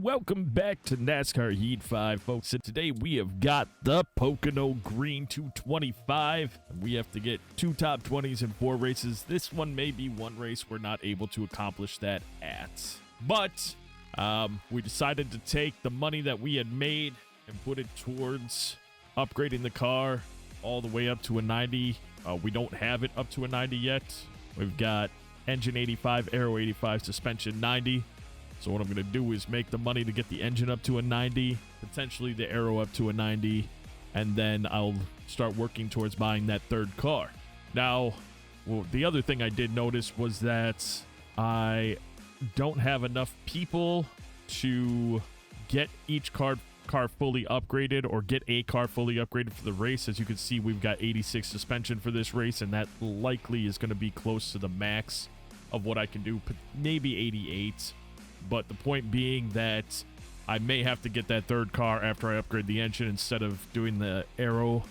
welcome back to NASCAR Heat 5, folks. And today we have got the Pocono Green 225. We have to get 2 top 20s in 4 races. This one may be one race we're not able to accomplish that at. But we decided to take the money that we had made and put it towards upgrading the car all the way up to a 90. We don't have it up to a 90 yet. We've got engine 85, aero 85, suspension 90. So what I'm going to do is make the money to get the engine up to a 90, potentially the aero up to a 90, and then I'll start working towards buying that third car. Now, the other thing I did notice was that I don't have enough people to get each car fully upgraded or get a car fully upgraded for the race. As you can see, we've got 86 suspension for this race, and that likely is going to be close to the max of what I can do, maybe 88. But the point being that I may have to get that third car after I upgrade the engine instead of doing the aero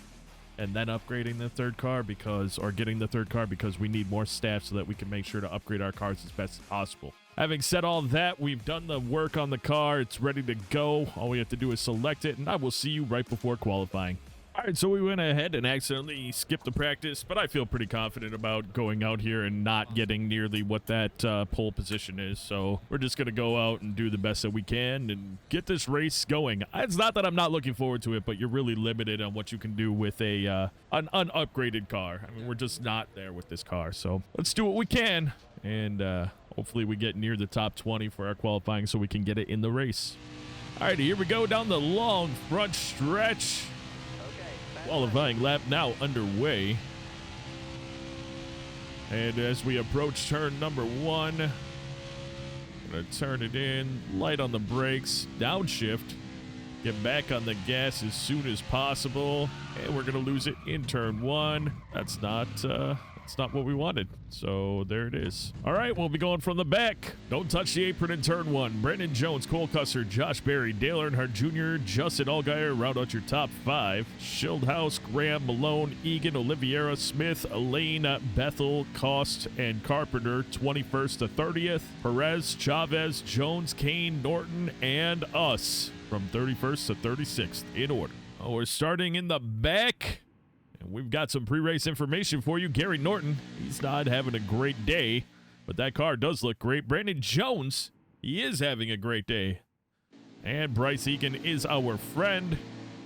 and then upgrading the third car getting the third car because we need more staff so that we can make sure to upgrade our cars as best as possible. Having said all that, we've done the work on the car. It's ready to go. All we have to do is select it, and I will see you right before qualifying. All right, so we went ahead and accidentally skipped the practice, but I feel pretty confident about going out here and not getting nearly what that pole position is. So we're just going to go out and do the best that we can and get this race going. It's not that I'm not looking forward to it, but you're really limited on what you can do with an unupgraded car. I mean, we're just not there with this car. So let's do what we can, and hopefully we get near the top 20 for our qualifying so we can get it in the race. All right, here we go down the long front stretch. Qualifying lap now underway. And as we approach turn number 1, gonna turn it in, light on the brakes, downshift, get back on the gas as soon as possible, and we're gonna lose it in turn 1. That's not what we wanted. So there it is. All right, we'll be going from the back. Don't touch the apron in turn 1. Brandon Jones, Cole Custer, Josh Berry, Dale Earnhardt Jr., Justin Allgaier round out your top 5. Schildhouse, Graham, Malone, Egan, Oliveira, Smith, Elaine, Bethel, Cost, and Carpenter, 21st to 30th. Perez, Chavez, Jones, Kane, Norton, and us from 31st to 36th in order. Oh, we're starting in the back. And we've got some pre-race information for you. Gary Norton, he's not having a great day, but that car does look great. Brandon Jones, he is having a great day. And Bryce Egan is our friend,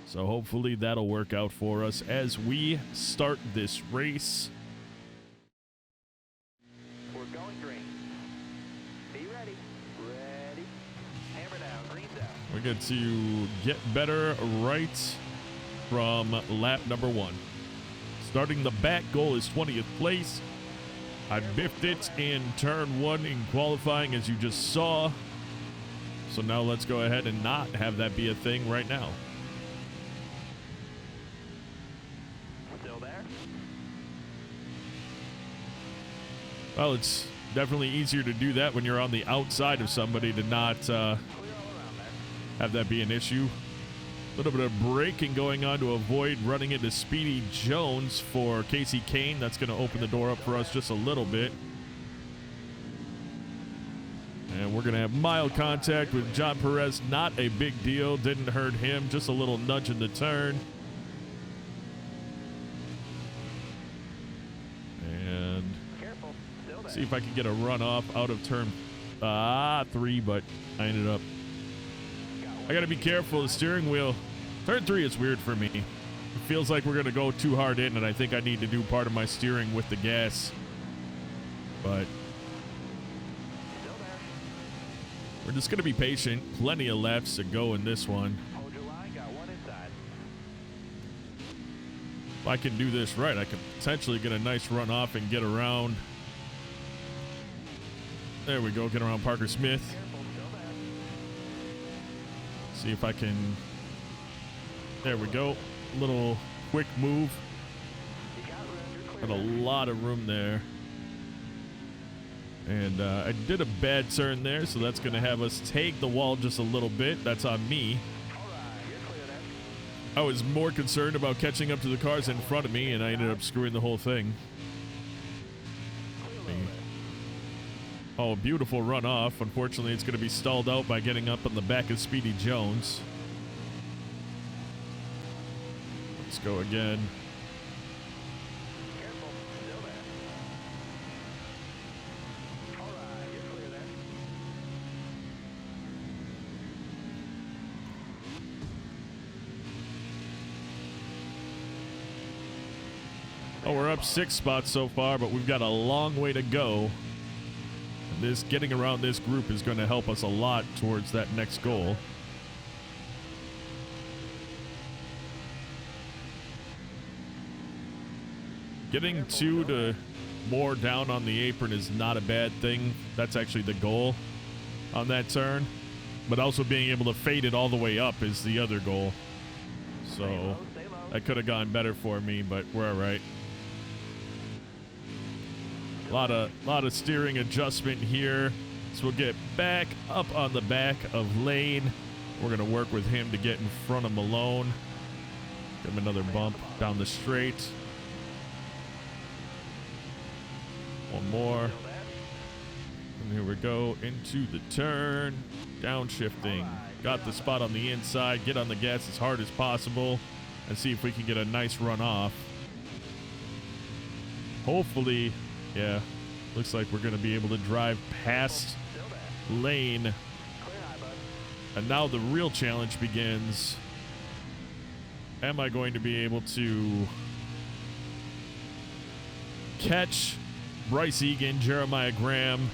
so hopefully that'll work out for us as we start this race. We're going green. Be ready. Ready. Hammer down. Green's out. We're going to get better right from lap number 1. Starting the back, goal is 20th place. I biffed it in turn 1 in qualifying, as you just saw. So now let's go ahead and not have that be a thing right now. Still there? Well, it's definitely easier to do that when you're on the outside of somebody to not Clear all around there. have that be an issue. A little bit of braking going on to avoid running into Speedy Jones for Casey Kane. That's going to open the door up for us just a little bit. And we're going to have mild contact with John Perez. Not a big deal. Didn't hurt him. Just a little nudge in the turn. And Careful. Still there. see if I can get a runoff out of turn 3, but I ended up. I got to be careful. The steering wheel. Turn 3 is weird for me. It feels like we're going to go too hard in, and I think I need to do part of my steering with the gas. But Still there. we're just going to be patient. Plenty of laps to go in this one. Hold your line. Got one inside. If I can do this right, I can potentially get a nice run off and get around. There we go. Get around Parker Smith. Careful. Still there. See if I can. There we go. Little quick move. You got room. You're Got clear. a lot of room there. And I did a bad turn there, so that's going to have us take the wall just a little bit. That's on me. All right. You're clear there. I was more concerned about catching up to the cars in front of me, and I ended up screwing the whole thing. Clear low there. Oh, beautiful runoff. Unfortunately, it's going to be stalled out by getting up on the back of Speedy Jones. Let's go again. Careful. Still there. All right, you're clear there. Oh, we're up 6 spots so far, but we've got a long way to go. And this getting around this group is going to help us a lot towards that next goal. Getting 2 to more down on the apron is not a bad thing. That's actually the goal on that turn. But also being able to fade it all the way up is the other goal. So that could have gone better for me, but we're all right. A lot of steering adjustment here. So we'll get back up on the back of Lane. We're going to work with him to get in front of Malone. Give him another bump down the straight. One more. And here we go into the turn. Downshifting. Got the spot on the inside. Get on the gas as hard as possible and see if we can get a nice run off. Hopefully, yeah, looks like we're going to be able to drive past Lane. And now the real challenge begins. Am I going to be able to catch Bryce Egan, Jeremiah Graham,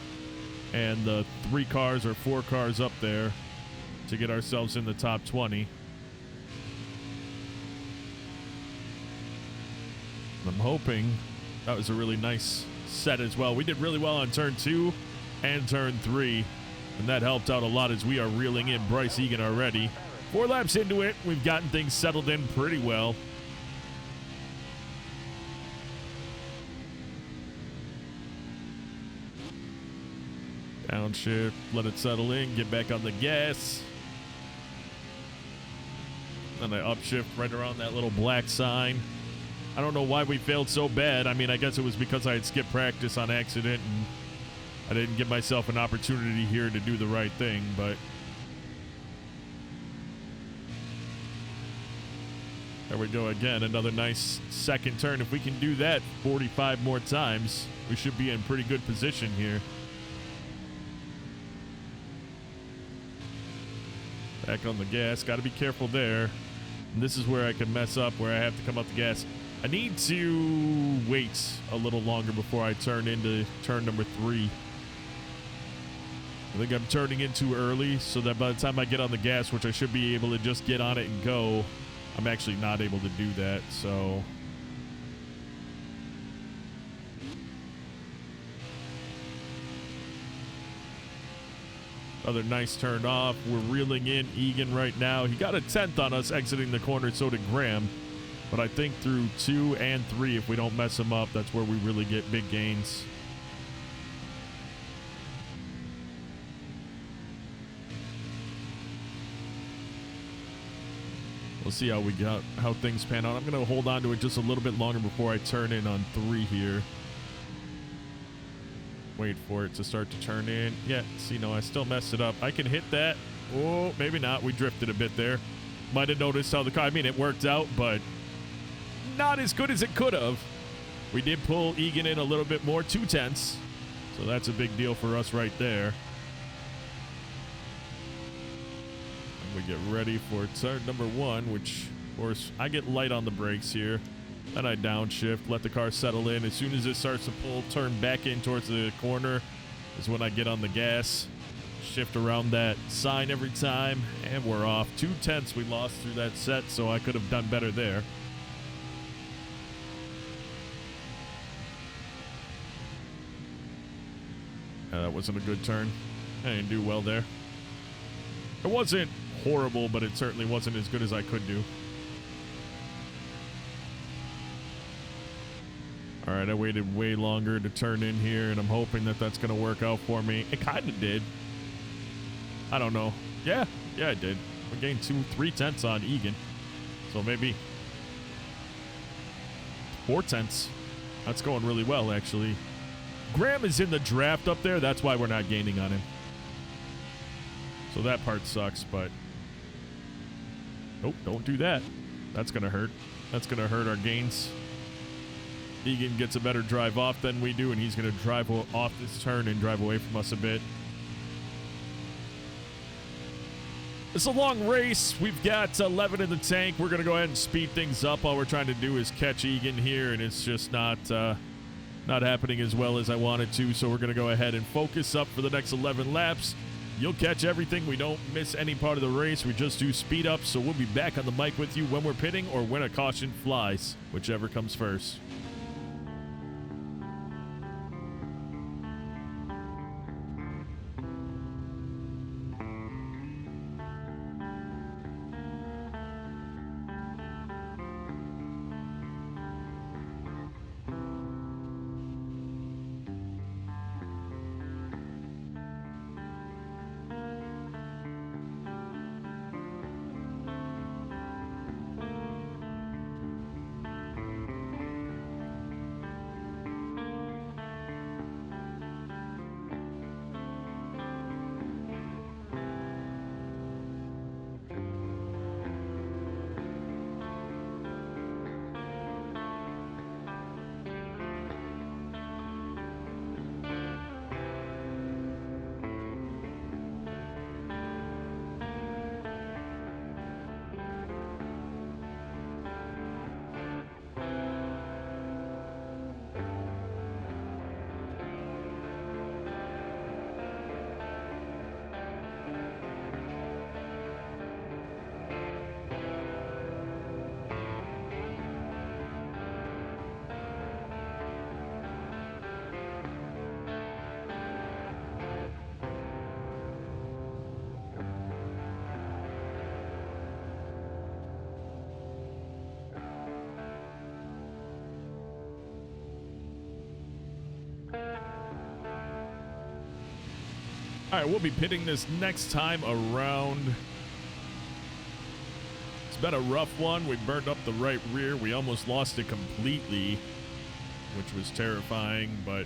and the 3 cars or 4 cars up there to get ourselves in the top 20? I'm hoping. That was a really nice set as well. We did really well on turn 2 and turn 3, and that helped out a lot as we are reeling in Bryce Egan already. 4 laps into it, we've gotten things settled in pretty well. Downshift, let it settle in, get back on the gas. Then I upshift right around that little black sign. I don't know why we failed so bad. I mean, I guess it was because I had skipped practice on accident and I didn't give myself an opportunity here to do the right thing, but there we go again. Another nice second turn. If we can do that 45 more times, we should be in pretty good position here. Back on the gas. Got to be careful there. And this is where I can mess up, where I have to come up the gas. I need to wait a little longer before I turn into turn number 3. I think I'm turning in too early, so that by the time I get on the gas, which I should be able to just get on it and go, I'm actually not able to do that, so another nice turn off. We're reeling in Egan right now. He got a 10th on us exiting the corner, so did Graham. But I think through 2 and 3, if we don't mess him up, that's where we really get big gains. We'll see how things pan out. I'm going to hold on to it just a little bit longer before I turn in on 3 here. Wait for it to start to turn in. Yeah, see, no, I still messed it up. I can hit that. Oh, maybe not. We drifted a bit there. Might have noticed how the car, I mean, it worked out, but not as good as it could have. We did pull Egan in a little bit more, 2 tenths. So that's a big deal for us right there. And we get ready for turn number 1, which, of course, I get light on the brakes here. Then I downshift, let the car settle in. As soon as it starts to pull, turn back in towards the corner is when I get on the gas. Shift around that sign every time, and we're off. 2 tenths we lost through that set, so I could have done better there. That wasn't a good turn. I didn't do well there. It wasn't horrible, but it certainly wasn't as good as I could do. All right, I waited way longer to turn in here, and I'm hoping that that's going to work out for me. It kind of did. I don't know. Yeah, it did. We gained 3 tenths on Egan. So maybe 4 tenths. That's going really well, actually. Graham is in the draft up there. That's why we're not gaining on him. So that part sucks, but... Nope, don't do that. That's going to hurt. That's going to hurt our gains. Egan gets a better drive off than we do, and he's going to drive off this turn and drive away from us a bit. It's a long race. We've got 11 in the tank. We're going to go ahead and speed things up. All we're trying to do is catch Egan here, and it's just not happening as well as I wanted to. So we're going to go ahead and focus up for the next 11 laps. You'll catch everything. We don't miss any part of the race. We just do speed up. So we'll be back on the mic with you when we're pitting or when a caution flies, whichever comes first. All right, we'll be pitting this next time around. It's been a rough one. We burned up the right rear. We almost lost it completely, which was terrifying, but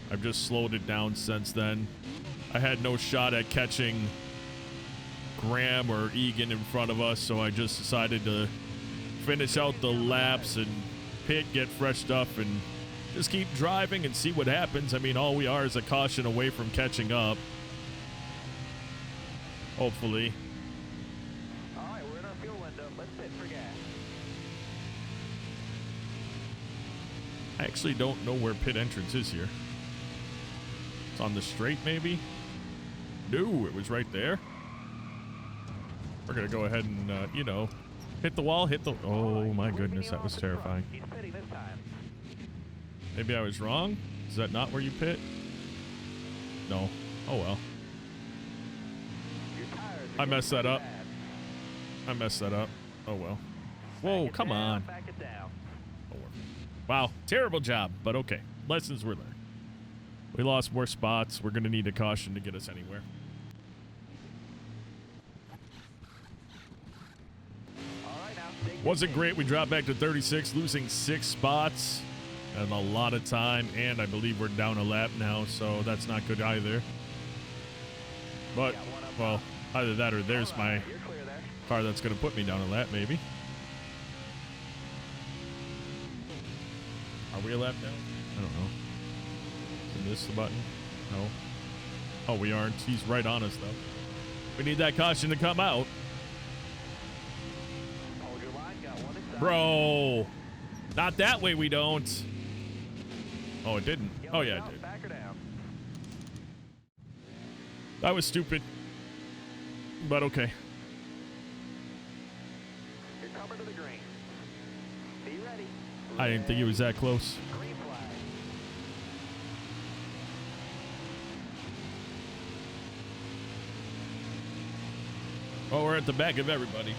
I've just slowed it down since then. I had no shot at catching Graham or Egan in front of us, so I just decided to finish out the laps and pit, get fresh stuff, and just keep driving and see what happens. I mean, all we are is a caution away from catching up. Hopefully. All right, we're in our fuel window. Let's pit for gas. I actually don't know where pit entrance is here. It's on the straight, maybe? No, it was right there. We're going to go ahead and, hit the wall, hit the... Oh, my goodness, that was terrifying. He's pitting this time. Maybe I was wrong? Is that not where you pit? No. Oh, well. I messed that up. I messed that up. Oh, well. Whoa, come on. Back it down. Oh, wow, terrible job, but okay. Lessons were learned. We lost more spots. We're going to need a caution to get us anywhere. All right, now. Wasn't great. We dropped back to 36, losing 6 spots and a lot of time, and I believe we're down a lap now, so that's not good either. But, well... Either that or there's my car that's going to put me down a lap, maybe. Are we a lap down? I don't know. Is this the button? No. Oh, we aren't. He's right on us, though. We need that caution to come out. Hold your line, got one inside. Bro. Not that way we don't. Oh, it didn't. Oh, yeah, it did. Back or down. That was stupid. But okay. You're covered to the green. Be ready. I didn't think it was that close. Green flag. Oh, we're at the back of everybody.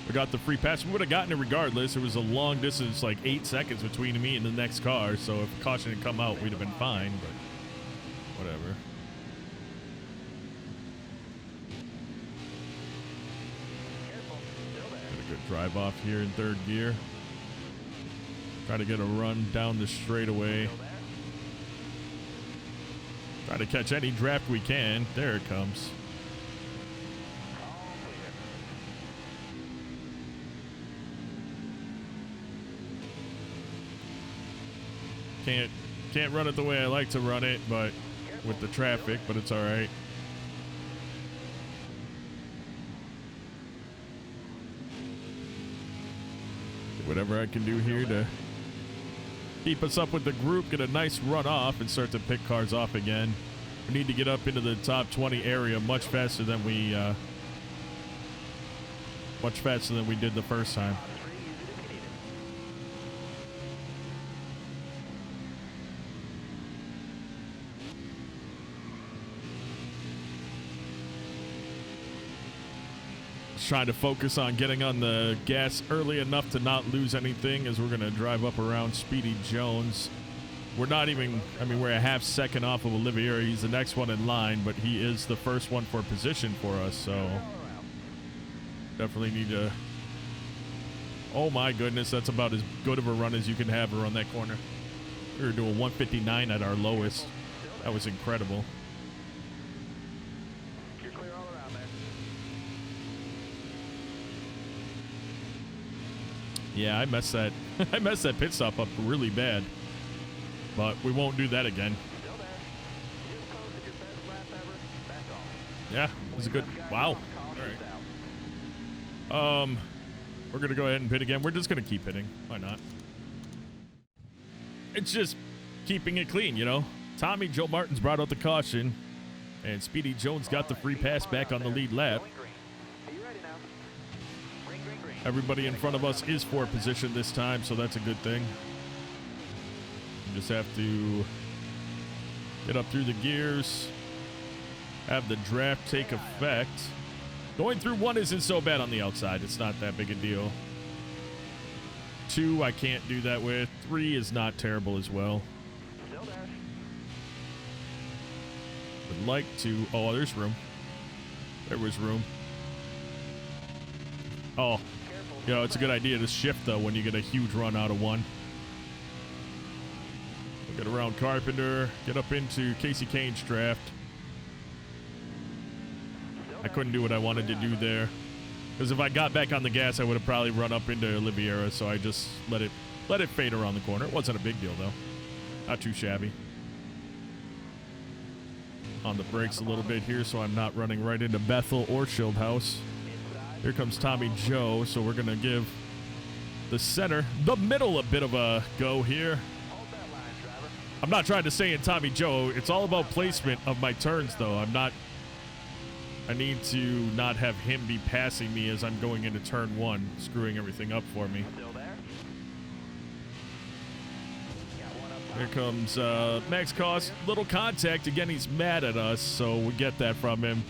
We got the free pass. We would have gotten it regardless. It was a long distance, like 8 seconds between me and the next car. So if the caution had come out, we'd have been fine, but whatever. Good drive off here in third gear. Try to get a run down the straightaway. Try to catch any draft we can. There it comes. All clear. Can't run it the way I like to run it, but with the traffic, but it's all right. Whatever I can do here to keep us up with the group, get a nice run off, and start to pick cars off again. We need to get up into the top 20 area much faster than we did the first time. Trying to focus on getting on the gas early enough to not lose anything as we're going to drive up around Speedy Jones. We're not even, I mean, we're a half second off of Oliviera. He's the next one in line, but he is the first one for position for us, so definitely need to. Oh my goodness, that's about as good of a run as you can have around that corner. We were doing 159 at our lowest. That was incredible. Yeah, I messed that I messed that pit stop up really bad. But we won't do that again. Yeah, it was a good wow. All right. We're gonna go ahead and pit again. We're just gonna keep hitting. Why not? It's just keeping it clean, you know. Tommy Joe Martin's brought out the caution, and Speedy Jones got the free pass back on the lead lap. Everybody in front of us is for position this time, so that's a good thing. You just have to get up through the gears, have the draft take effect. Going through 1 isn't so bad on the outside. It's not that big a deal. 2, I can't do that with. 3 is not terrible as well. Would like to. Oh, there's room. There was room. Oh. You know, it's a good idea to shift, though, when you get a huge run out of 1. We'll get around Carpenter, get up into Casey Kane's draft. I couldn't do what I wanted to do there. Because if I got back on the gas, I would have probably run up into Oliviera, so I just let it fade around the corner. It wasn't a big deal, though. Not too shabby. On the brakes a little bit here, so I'm not running right into Bethel or Schildhaus. Here comes Tommy Joe, so we're going to give the center, the middle, a bit of a go here. I'm not trying to say in Tommy Joe. It's all about placement of my turns, though. I need to not have him be passing me as I'm going into turn 1, screwing everything up for me. Here comes Max Cost. Little contact. Again, he's mad at us, so we get that from him.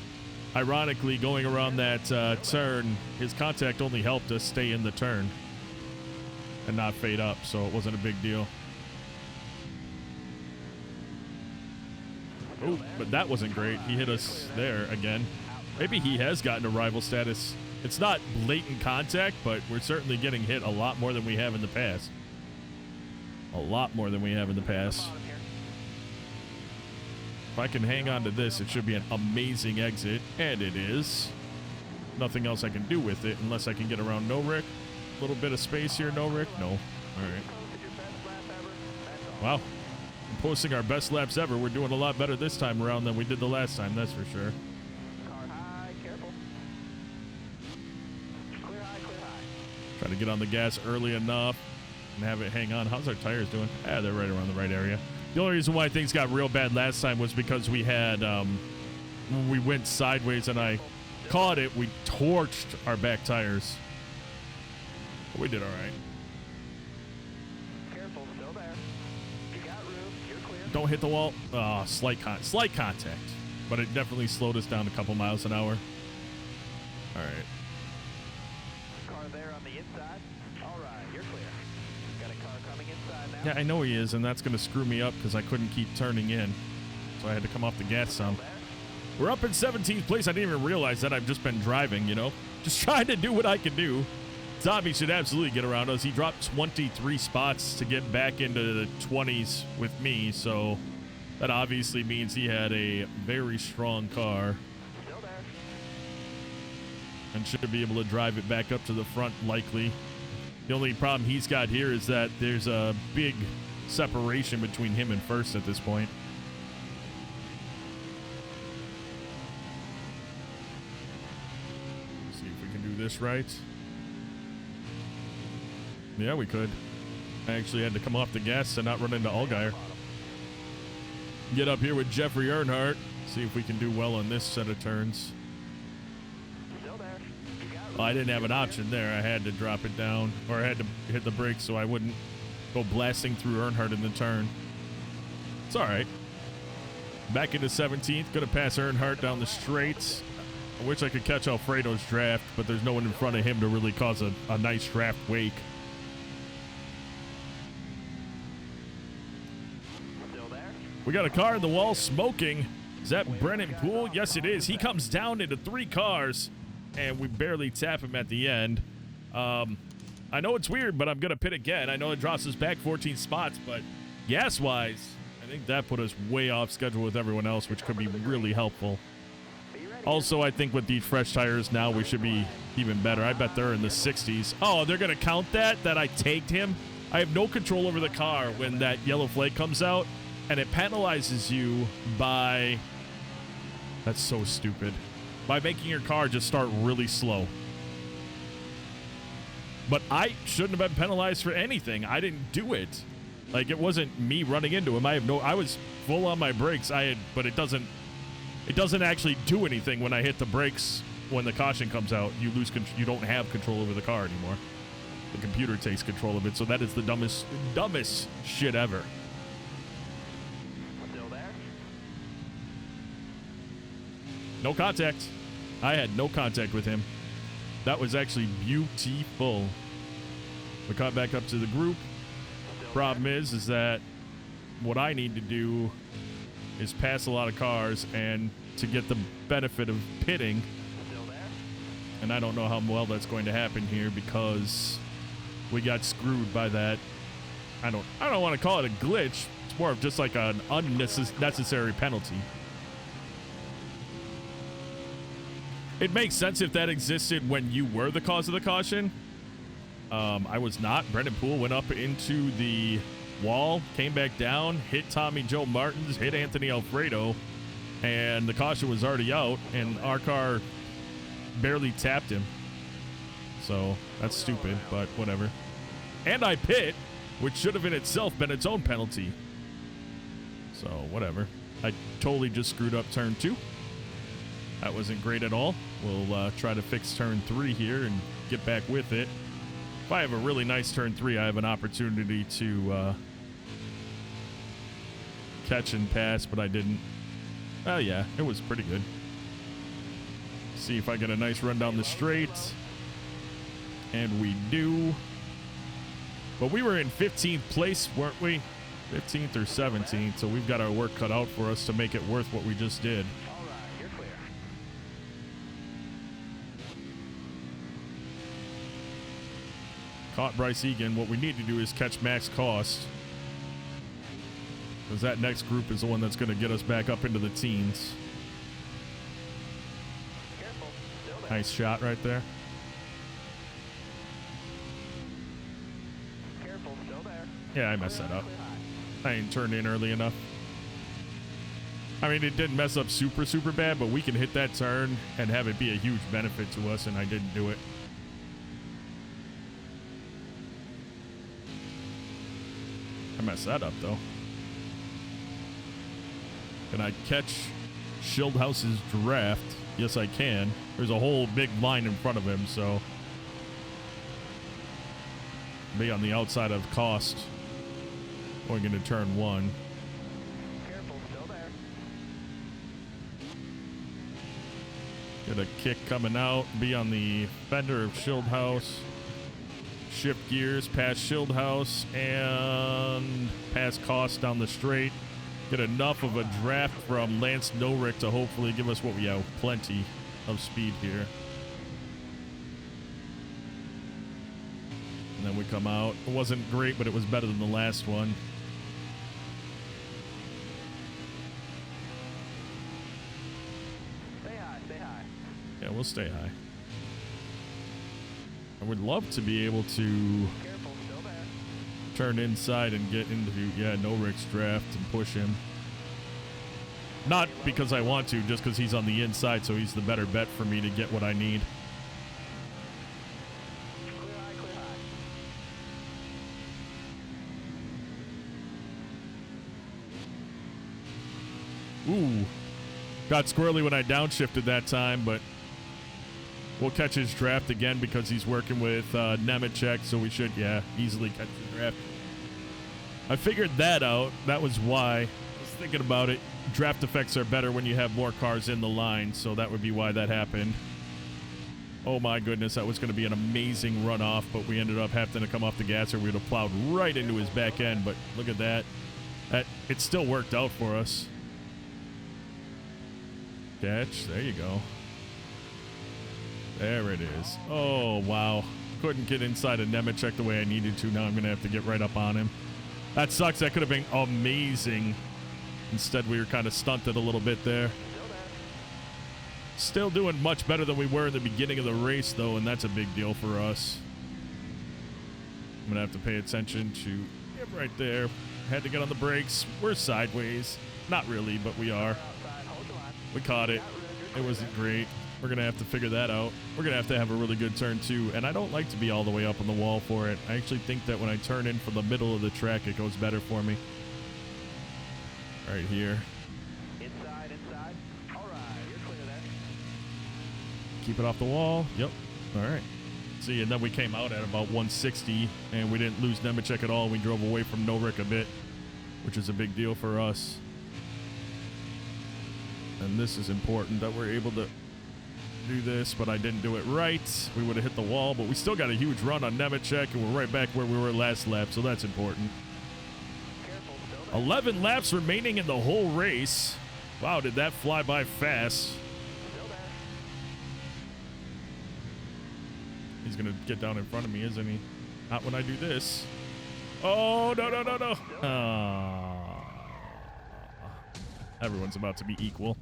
Ironically, going around that turn, his contact only helped us stay in the turn and not fade up, so it wasn't a big deal. Oh, but that wasn't great. He hit us there again. Maybe he has gotten a rival status. It's not blatant contact, but we're certainly getting hit a lot more than we have in the past. A lot more than we have in the past. If I can hang on to this, it should be an amazing exit, and it is. Nothing else I can do with it unless I can get around No Rick. A little bit of space here, No Rick. No. All right. Wow. We're posting our best laps ever. We're doing a lot better this time around than we did the last time, that's for sure. Car high, careful. Clear high, clear high. Try to get on the gas early enough and have it hang on. How's our tires doing? Ah, they're right around the right area. The only reason why things got real bad last time was because we had, when we went sideways and I caught it, we torched our back tires. But we did all right. Careful, still there. You got room, you're clear. Don't hit the wall. Oh, slight contact. But it definitely slowed us down a couple miles an hour. All right. Car there on the inside. All right, you're clear. Got a car coming inside now. Yeah, I know he is, and that's going to screw me up because I couldn't keep turning in. So I had to come off the gas some. We're up in 17th place. I didn't even realize that. I've just been driving, you know. Just trying to do what I can do. Tommy should absolutely get around us. He dropped 23 spots to get back into the 20s with me, so That obviously means he had a very strong car Still there. and should be able to drive it back up to the front likely. The only problem he's got here is that there's a big separation between him and first at this point. Let's see if we can do this right. Yeah, we could. I actually had to come off the gas to not run into Allgaier. Get up here with Jeffrey Earnhardt. See if we can do well on this set of turns. Still there. You got it. Well, I didn't have an option there. I had to drop it down, or I had to hit the brakes so I wouldn't go blasting through Earnhardt in the turn. It's all right. Back into 17th. Going to pass Earnhardt down the straights. I wish I could catch Alfredo's draft, but there's no one in front of him to really cause a nice draft wake. Still there. We got a car in the wall smoking. Is that Brennan Poole? Yes, it is. He comes down into 3 cars, and we barely tap him at the end. I know it's weird, but I'm going to pit again. I know it drops us back 14 spots, but gas-wise, I think that put us way off schedule with everyone else, which could be really helpful. Be ready. Also, I think with these fresh tires now, we should be even better. I bet they're in the 60s. Oh, they're going to count that I tagged him? I have no control over the car when that yellow flag comes out, and it penalizes you by... That's so stupid. By making your car just start really slow. But I shouldn't have been penalized for anything. I didn't do it. Like, it wasn't me running into him. I was full on my brakes. But it doesn't actually do anything when I hit the brakes when the caution comes out. You don't have control over the car anymore. The computer takes control of it. So that is the dumbest shit ever. Still there. No contact. I had no contact with him. That was actually beautiful. We caught back up to the group. Problem is that what I need to do is pass a lot of cars and to get the benefit of pitting. Still there. And I don't know how well that's going to happen here because we got screwed by that. I don't want to call it a glitch. It's more of just like an unnecessary penalty. It makes sense if that existed when you were the cause of the caution. I was not. Brendan Poole went up into the wall, came back down, hit Tommy Joe Martins, hit Anthony Alfredo, and the caution was already out, and our car barely tapped him. So that's stupid, but whatever. And I pit, which should have in itself been its own penalty. So whatever. I totally just screwed up turn 2. That wasn't great at all. We'll try to fix turn 3 here and get back with it. If I have a really nice turn 3, I have an opportunity to catch and pass, but I didn't. Oh, yeah, it was pretty good. See if I get a nice run down the straight. And we do. But we were in 15th place, weren't we? 15th or 17th, so we've got our work cut out for us to make it worth what we just did. All right. You're clear. Caught Bryce Egan. What we need to do is catch Max Cost, because that next group is the one that's going to get us back up into the teens. Careful. Still there. Nice shot right there. Careful. Still there. Yeah, I messed that up. I ain't turned in early enough. I mean, it didn't mess up super, super bad, but we can hit that turn and have it be a huge benefit to us, and I didn't do it. I messed that up, though. Can I catch Schildhouse's draft? Yes, I can. There's a whole big line in front of him, so... be on the outside of Cost. Going into turn 1. Careful. Still there. Get a kick coming out. Be on the fender of Schildhouse. Shift gears past Schildhouse and pass Cost down the straight. Get enough of a draft from Lance Norick to hopefully give us what we have, plenty of speed here. And then we come out. It wasn't great, but it was better than the last one. we'll stay high. I would love to be able to Careful, still there. turn inside and get into, yeah, no Rick's draft and push him. Not because I want to, just because he's on the inside, so he's the better bet for me to get what I need. Clear high, clear high. Ooh. Got squirrely when I downshifted that time, but we'll catch his draft again because he's working with Nemechek, so we should, yeah, easily catch the draft. I figured that out. That was why. I was thinking about it. Draft effects are better when you have more cars in the line, so that would be why that happened. Oh my goodness, that was going to be an amazing runoff, but we ended up having to come off the gas or we would have plowed right into his back end, but look at that. It still worked out for us. Catch, there you go. There it is. Oh, wow. Couldn't get inside of Nemechek the way I needed to. Now I'm going to have to get right up on him. That sucks. That could have been amazing. Instead, we were kind of stunted a little bit there. Still doing much better than we were in the beginning of the race, though, and that's a big deal for us. I'm going to have to pay attention to him right there. Had to get on the brakes. We're sideways. Not really, but we are. We caught it. It wasn't great. We're going to have to figure that out. We're going to have a really good turn, too. And I don't like to be all the way up on the wall for it. I actually think that when I turn in from the middle of the track, it goes better for me. Right here. Inside, inside. All right, you're clear there. Keep it off the wall. Yep. All right. See, and then we came out at about 160, and we didn't lose Nemechek at all. We drove away from Norik a bit, which is a big deal for us. And this is important that we're able to do this, but I didn't do it right. We would have hit the wall, but we still got a huge run on Nemechek, and we're right back where we were last lap, so that's important. 11 laps remaining in the whole race. Wow, did that fly by fast. He's going to get down in front of me, isn't he? Not when I do this. Oh, no, no, no, no. Everyone's about to be equal.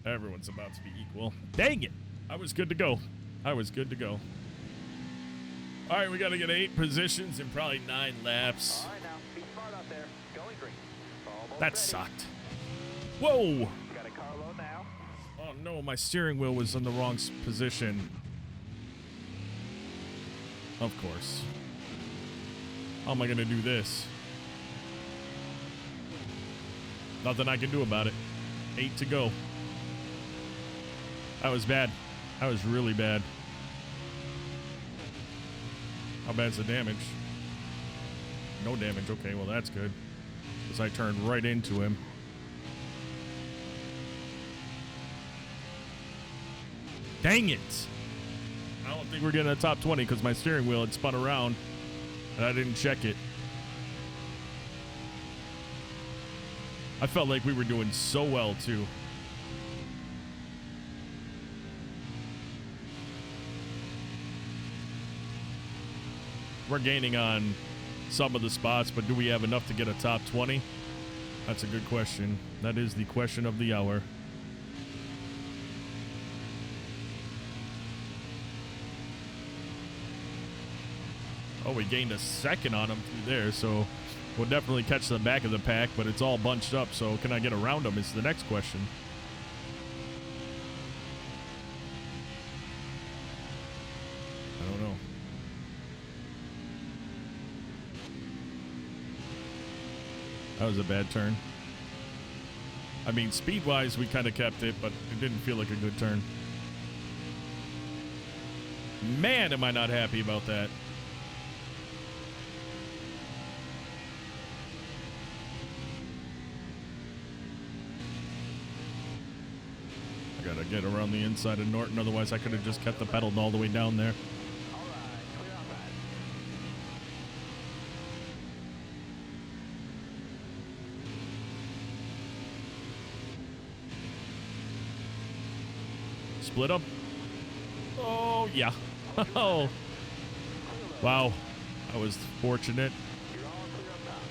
Everyone's about to be equal. Dang it. I was good to go. I was good to go. All right, we got to get 8 positions in probably 9 laps. All right, now, be smart out there. Going green. Almost That ready. sucked. Whoa. Got a carload now. Oh, no, my steering wheel was in the wrong position. Of course. How am I going to do this? Nothing I can do about it. 8 to go. That was bad. That was really bad. How bad's the damage? No damage. Okay, well, that's good. Because I turned right into him. Dang it. I don't think we're getting a top 20 because my steering wheel had spun around and I didn't check it. I felt like we were doing so well, too. We're gaining on some of the spots, but do we have enough to get a top 20? That's a good question. That is the question of the hour. Oh, we gained a second on him through there, so we'll definitely catch the back of the pack, but it's all bunched up, so can I get around him is the next question. I don't know. That was a bad turn. I mean, speed-wise, we kind of kept it, but it didn't feel like a good turn. Man, am I not happy about that. I gotta get around the inside of Norton, otherwise I could have just kept the pedal all the way down there. All right, clear outside. Split up. Oh, yeah. Oh. Wow. I was fortunate. You're all clear up top.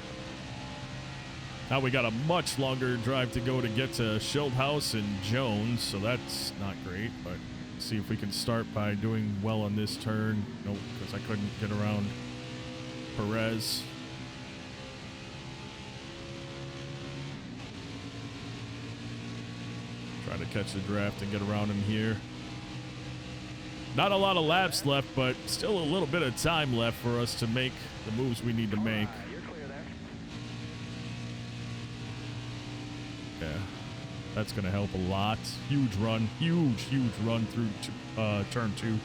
Now we got a much longer drive to go to get to Schildhouse and Jones, so that's not great, but see if we can start by doing well on this turn. Nope, because I couldn't get around Perez. Try to catch the draft and get around him here. Not a lot of laps left, but still a little bit of time left for us to make the moves we need to make. Yeah, that's going to help a lot. Huge run through turn 2.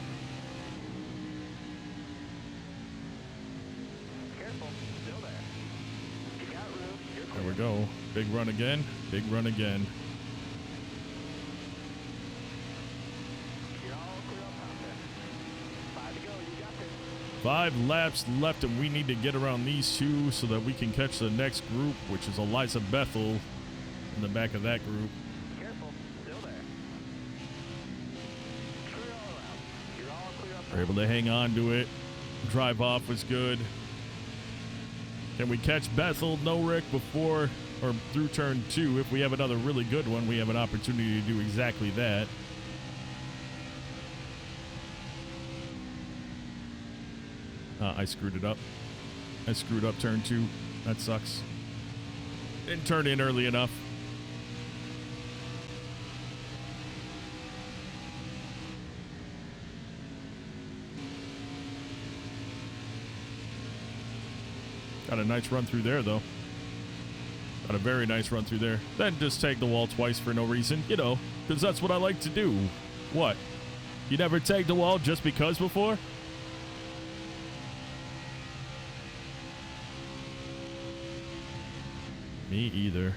Careful, still there. You got room. You're clear. There we go. Big run again. Big run again. You're all clear up top there. 5 to go. You got this. 5 laps left, and we need to get around these two so that we can catch the next group, which is Eliza Bethel in the back of that group. Careful, still there. Clear all around. You're all clear up top. We're able to hang on to it. Drive off was good. Can we catch Bethel, Rick, before or through turn 2? If we have another really good one, we have an opportunity to do exactly that. I screwed it up. I screwed up turn 2. That sucks. Didn't turn in early enough. Got a nice run through there, though. Got a very nice run through there. Then just tag the wall twice for no reason, you know, because that's what I like to do. What? You never tagged the wall just because before? Me either.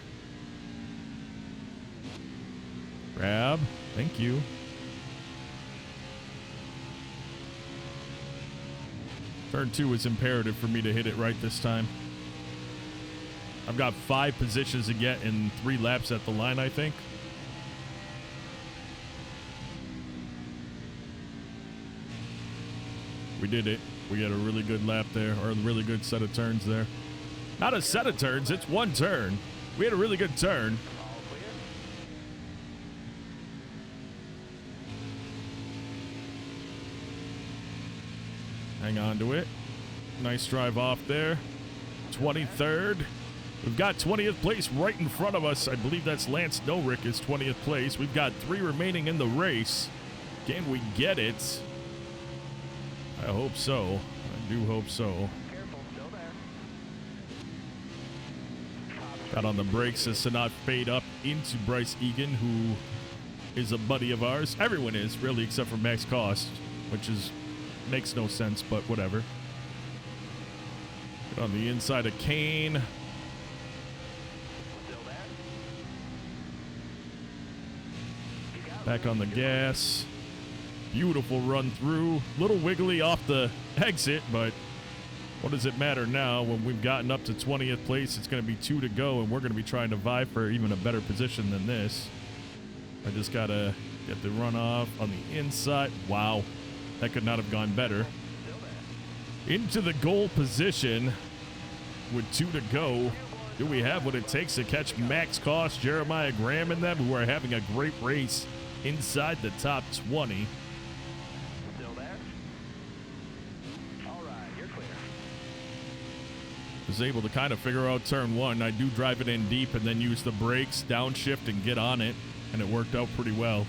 Grab. Thank you. Turn 2 is imperative for me to hit it right this time. I've got 5 positions to get in 3 laps at the line, I think. We did it. We got a really good lap there, or a really good set of turns there. Not a set of turns, it's one turn. We had a really good turn. All clear. Hang on to it. Nice drive off there. 23rd. We've got 20th place right in front of us. I believe that's Lance Norick is 20th place. We've got 3 remaining in the race. Can we get it? I hope so. I do hope so. Careful, still there. Got on the brakes so to not fade up into Bryce Egan, who is a buddy of ours. Everyone is, really, except for Max Cost, which is makes no sense, but whatever. Get on the inside of Kane. Still there. You got Back on the gas. Beautiful run through. Little wiggly off the exit, but what does it matter now when we've gotten up to 20th place? It's going to be 2 to go, and we're going to be trying to vie for even a better position than this. I just got to get the runoff on the inside. Wow. That could not have gone better. still there. Into the goal position with 2 to go. Do we have what it takes to catch Max Cost, Jeremiah Graham, and them, who are having a great race inside the top 20? Still there. All right, you're clear. Was able to kind of figure out turn 1. I do drive it in deep and then use the brakes, downshift, and get on it, and it worked out pretty well.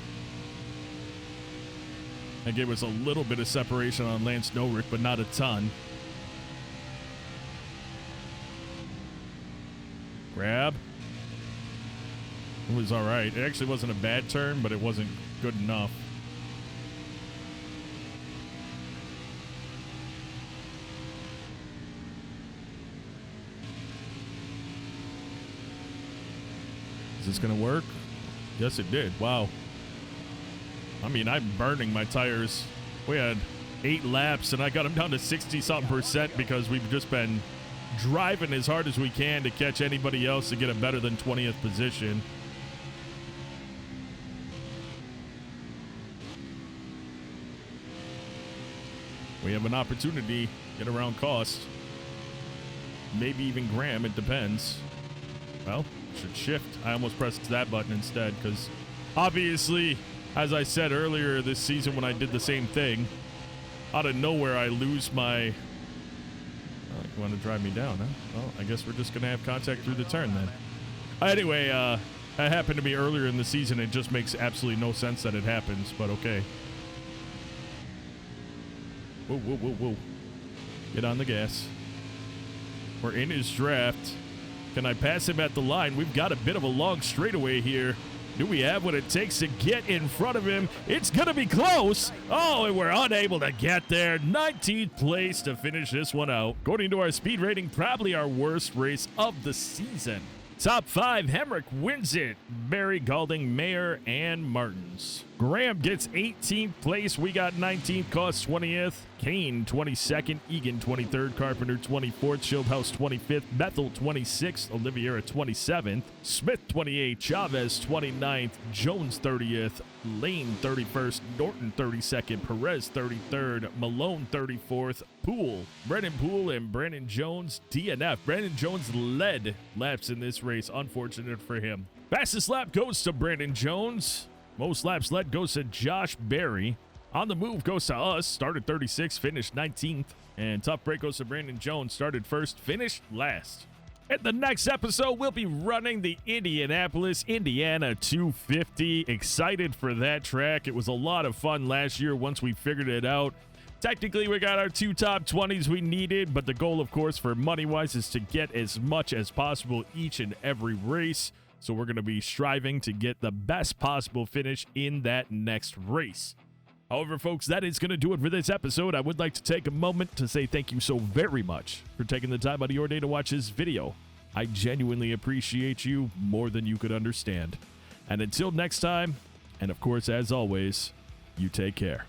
That gave us a little bit of separation on Lance Norick, but not a ton. Grab. It was all right. It actually wasn't a bad turn, but it wasn't good enough. Is this going to work? Yes, it did. Wow. I mean, I'm burning my tires. We had 8 laps, and I got them down to 60-something% because we've just been driving as hard as we can to catch anybody else to get a better than 20th position. We have an opportunity to get around Cost. Maybe even Graham, it depends. Well, should shift. I almost pressed that button instead because obviously, as I said earlier this season when I did the same thing, out of nowhere I lose my... Oh, you want to drive me down, huh? Well, I guess we're just going to have contact through the turn then. Anyway, that happened to me earlier in the season. It just makes absolutely no sense that it happens, but okay. Whoa, whoa, whoa, whoa. Get on the gas. We're in his draft. Can I pass him at the line? We've got a bit of a long straightaway here. Do we have what it takes to get in front of him? It's going to be close. Oh, and we're unable to get there. 19th place to finish this one out. According to our speed rating, probably our worst race of the season. Top 5, Hemrick wins it. Barry, Galding, Mayer, and Martins. Graham gets 18th place. We got 19th, Cost 20th. Kane 22nd. Egan 23rd. Carpenter 24th. Schildhaus 25th. Bethel 26th. Oliveira 27th. Smith 28th. Chavez 29th. Jones 30th. Lane 31st. Norton 32nd. Perez 33rd. Malone 34th. Poole. Brennan Poole and Brandon Jones DNF. Brandon Jones led laps in this race. Unfortunate for him. Fastest lap goes to Brandon Jones. Most laps led goes to Josh Berry. On the move goes to us. Started 36th, finished 19th. And tough break goes to Brandon Jones. Started first, finished last. In the next episode, we'll be running the Indianapolis, Indiana 250. Excited for that track. It was a lot of fun last year once we figured it out. Technically, we got our 2 top 20s we needed, but the goal, of course, for money-wise is to get as much as possible each and every race. So we're going to be striving to get the best possible finish in that next race. However, folks, that is going to do it for this episode. I would like to take a moment to say thank you so very much for taking the time out of your day to watch this video. I genuinely appreciate you more than you could understand. And until next time, and of course, as always, you take care.